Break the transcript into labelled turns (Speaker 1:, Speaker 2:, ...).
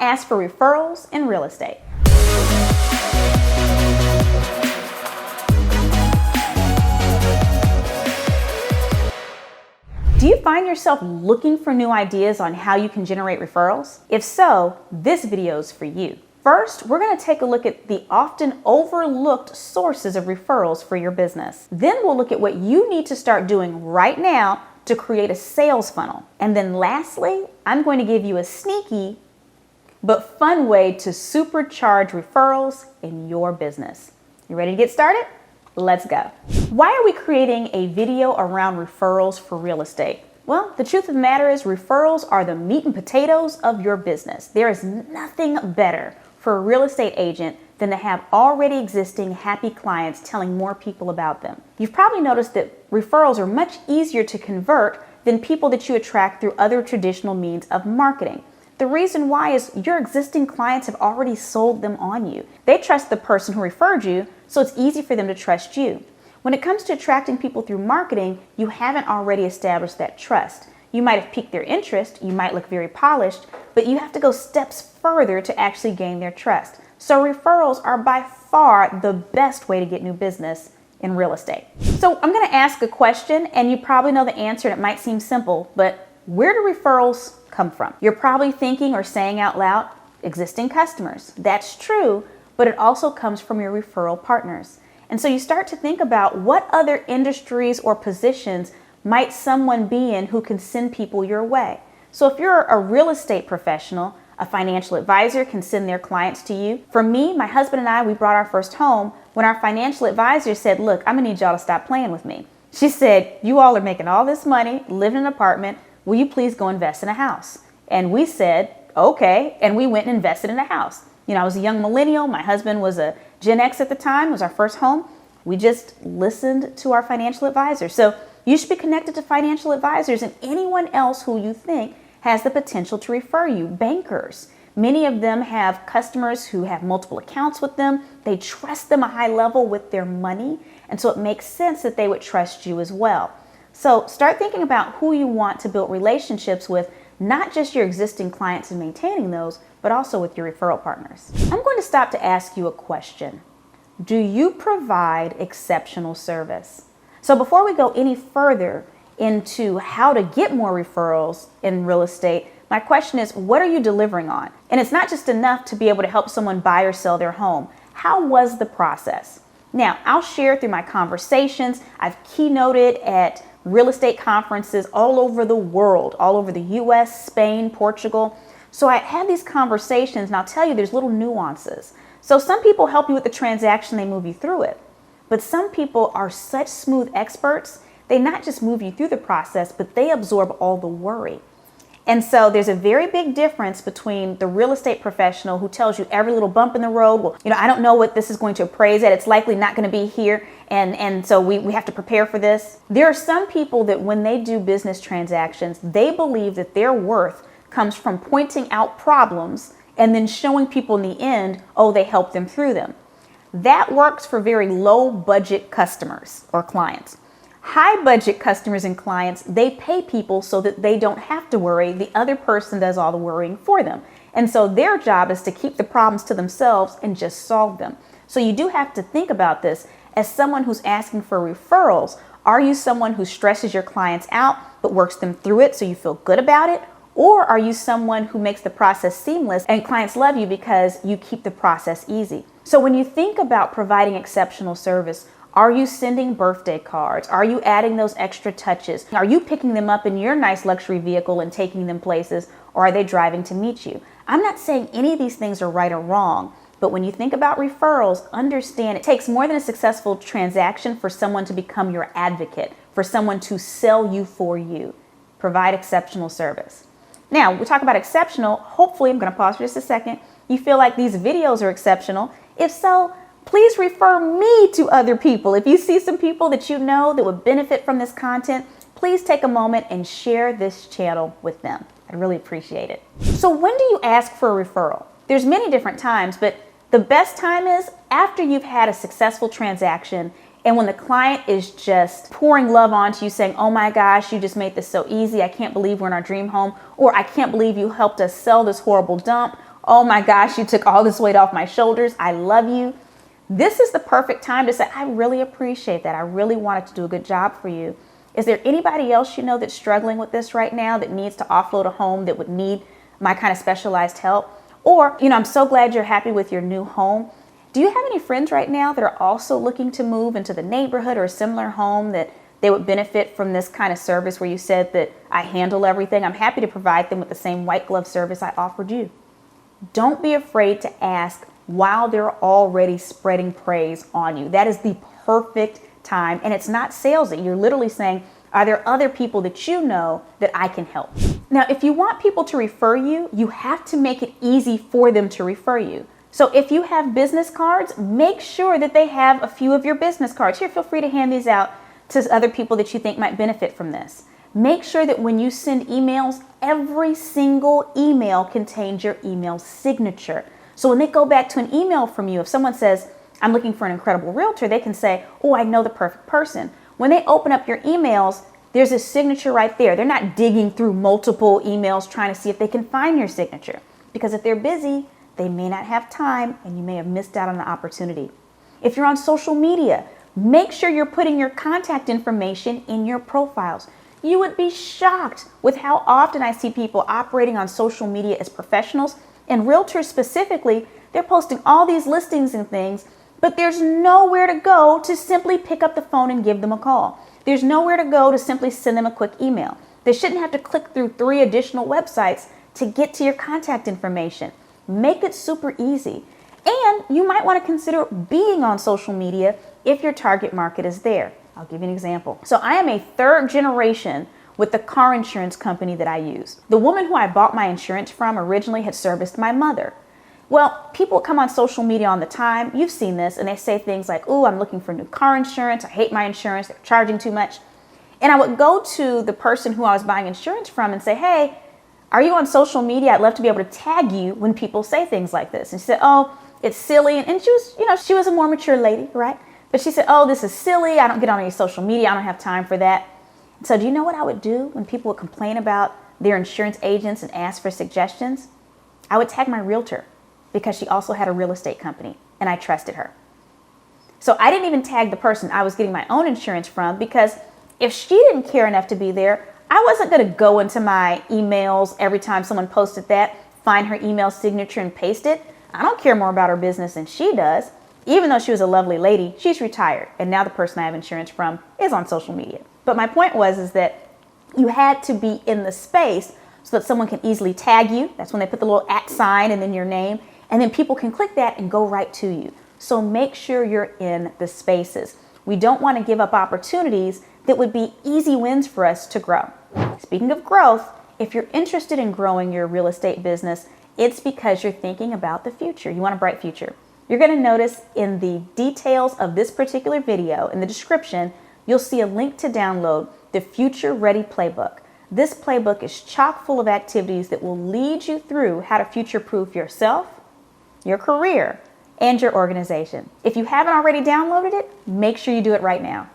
Speaker 1: ask for referrals in real estate. Do you find yourself looking for new ideas on how you can generate referrals? If so, this video is for you. First, we're going to take a look at the often overlooked sources of referrals for your business. Then we'll look at what you need to start doing right now to create a sales funnel. And then lastly, I'm going to give you a sneaky but fun way to supercharge referrals in your business. You ready to get started? Let's go. Why are we creating a video around referrals for real estate? Well, the truth of the matter is referrals are the meat and potatoes of your business. There is nothing better for a real estate agent than to have already existing happy clients telling more people about them. You've probably noticed that referrals are much easier to convert than people that you attract through other traditional means of marketing. The reason why is your existing clients have already sold them on you. They trust the person who referred you, so it's easy for them to trust you. When it comes to attracting people through marketing, you haven't already established that trust. You might have piqued their interest, you might look very polished, but you have to go steps further to actually gain their trust. So referrals are by far the best way to get new business in real estate. So I'm going to ask a question, and you probably know the answer, and it might seem simple, but where do referrals come from? You're probably thinking or saying out loud, existing customers. That's true, but it also comes from your referral partners. And so you start to think about what other industries or positions might someone be in who can send people your way. So if you're a real estate professional, a financial advisor can send their clients to you. For me, my husband and I, we bought our first home when our financial advisor said, look, I'm gonna need y'all to stop playing with me. She said, you all are making all this money, live in an apartment, will you please go invest in a house? And we said, okay, and we went and invested in a house. You know, I was a young millennial, my husband was a Gen X at the time, it was our first home. We just listened to our financial advisor. So you should be connected to financial advisors and anyone else who you think has the potential to refer you. Bankers. Many of them have customers who have multiple accounts with them. They trust them a high level with their money. And so it makes sense that they would trust you as well. So start thinking about who you want to build relationships with, not just your existing clients and maintaining those, but also with your referral partners. I'm going to stop to ask you a question. Do you provide exceptional service? So before we go any further into how to get more referrals in real estate, my question is, what are you delivering on? And it's not just enough to be able to help someone buy or sell their home. How was the process? Now, I'll share through my conversations. I've keynoted at real estate conferences all over the world, all over the US, Spain, Portugal. So I had these conversations, and I'll tell you there's little nuances. So some people help you with the transaction, they move you through it. But some people are such smooth experts, they not just move you through the process, but they absorb all the worry. And so there's a very big difference between the real estate professional who tells you every little bump in the road, well, you know, I don't know what this is going to appraise at, it's likely not going to be here, and so we have to prepare for this. There are some people that when they do business transactions, they believe that their worth comes from pointing out problems and then showing people in the end, oh, they helped them through them. That works for very low budget customers or clients. High budget customers and clients, they pay people so that they don't have to worry. The other person does all the worrying for them. And so their job is to keep the problems to themselves and just solve them. So you do have to think about this as someone who's asking for referrals. Are you someone who stresses your clients out but works them through it so you feel good about it? Or are you someone who makes the process seamless and clients love you because you keep the process easy? So when you think about providing exceptional service, are you sending birthday cards? Are you adding those extra touches? Are you picking them up in your nice luxury vehicle and taking them places, or are they driving to meet you? I'm not saying any of these things are right or wrong, but when you think about referrals, understand it takes more than a successful transaction for someone to become your advocate, for someone to sell you for you. Provide exceptional service. Now, we talk about exceptional. Hopefully, I'm going to pause for just a second. You feel like these videos are exceptional. If so, please refer me to other people. If you see some people that you know that would benefit from this content, please take a moment and share this channel with them. I'd really appreciate it. So when do you ask for a referral? There's many different times, but the best time is after you've had a successful transaction and when the client is just pouring love onto you saying, oh my gosh, you just made this so easy. I can't believe we're in our dream home, or I can't believe you helped us sell this horrible dump, oh my gosh, you took all this weight off my shoulders. I love you. This is the perfect time to say, I really appreciate that. I really wanted to do a good job for you. Is there anybody else you know that's struggling with this right now, that needs to offload a home, that would need my kind of specialized help? Or, I'm so glad you're happy with your new home. Do you have any friends right now that are also looking to move into the neighborhood or a similar home that they would benefit from this kind of service where you said that I handle everything? I'm happy to provide them with the same white glove service I offered you. Don't be afraid to ask while they're already spreading praise on you. That is the perfect time. And it's not salesy. You're literally saying, are there other people that you know that I can help? Now, if you want people to refer you, you have to make it easy for them to refer you. So if you have business cards, make sure that they have a few of your business cards. Here, feel free to hand these out to other people that you think might benefit from this. Make sure that when you send emails, every single email contains your email signature. So when they go back to an email from you, if someone says, I'm looking for an incredible realtor, they can say, oh, I know the perfect person. When they open up your emails, there's a signature right there. They're not digging through multiple emails trying to see if they can find your signature. Because if they're busy, they may not have time and you may have missed out on the opportunity. If you're on social media, make sure you're putting your contact information in your profiles. You would be shocked with how often I see people operating on social media as professionals, and realtors specifically. They're posting all these listings and things, but there's nowhere to go to simply pick up the phone and give them a call. There's nowhere to go to simply send them a quick email. They shouldn't have to click through 3 additional websites to get to your contact information. Make it super easy. And you might want to consider being on social media if your target market is there. I'll give you an example. So I am a 3rd generation with the car insurance company that I use. The woman who I bought my insurance from originally had serviced my mother. Well, people come on social media all the time. You've seen this, and they say things like, oh, I'm looking for new car insurance. I hate my insurance. They're charging too much. And I would go to the person who I was buying insurance from and say, hey, are you on social media? I'd love to be able to tag you when people say things like this. And she said, oh, it's silly. And she was, she was a more mature lady, right? But she said, oh, this is silly. I don't get on any social media. I don't have time for that. So do you know what I would do when people would complain about their insurance agents and ask for suggestions? I would tag my realtor because she also had a real estate company and I trusted her. So I didn't even tag the person I was getting my own insurance from, because if she didn't care enough to be there, I wasn't going to go into my emails every time someone posted that, find her email signature and paste it. I don't care more about her business than she does. Even though she was a lovely lady, she's retired. And now the person I have insurance from is on social media. But my point is that you had to be in the space so that someone can easily tag you. That's when they put the little @ sign and then your name. And then people can click that and go right to you. So make sure you're in the spaces. We don't want to give up opportunities that would be easy wins for us to grow. Speaking of growth, if you're interested in growing your real estate business, it's because you're thinking about the future. You want a bright future. You're going to notice in the details of this particular video, in the description, you'll see a link to download the Future Ready Playbook. This playbook is chock full of activities that will lead you through how to future-proof yourself, your career, and your organization. If you haven't already downloaded it, make sure you do it right now.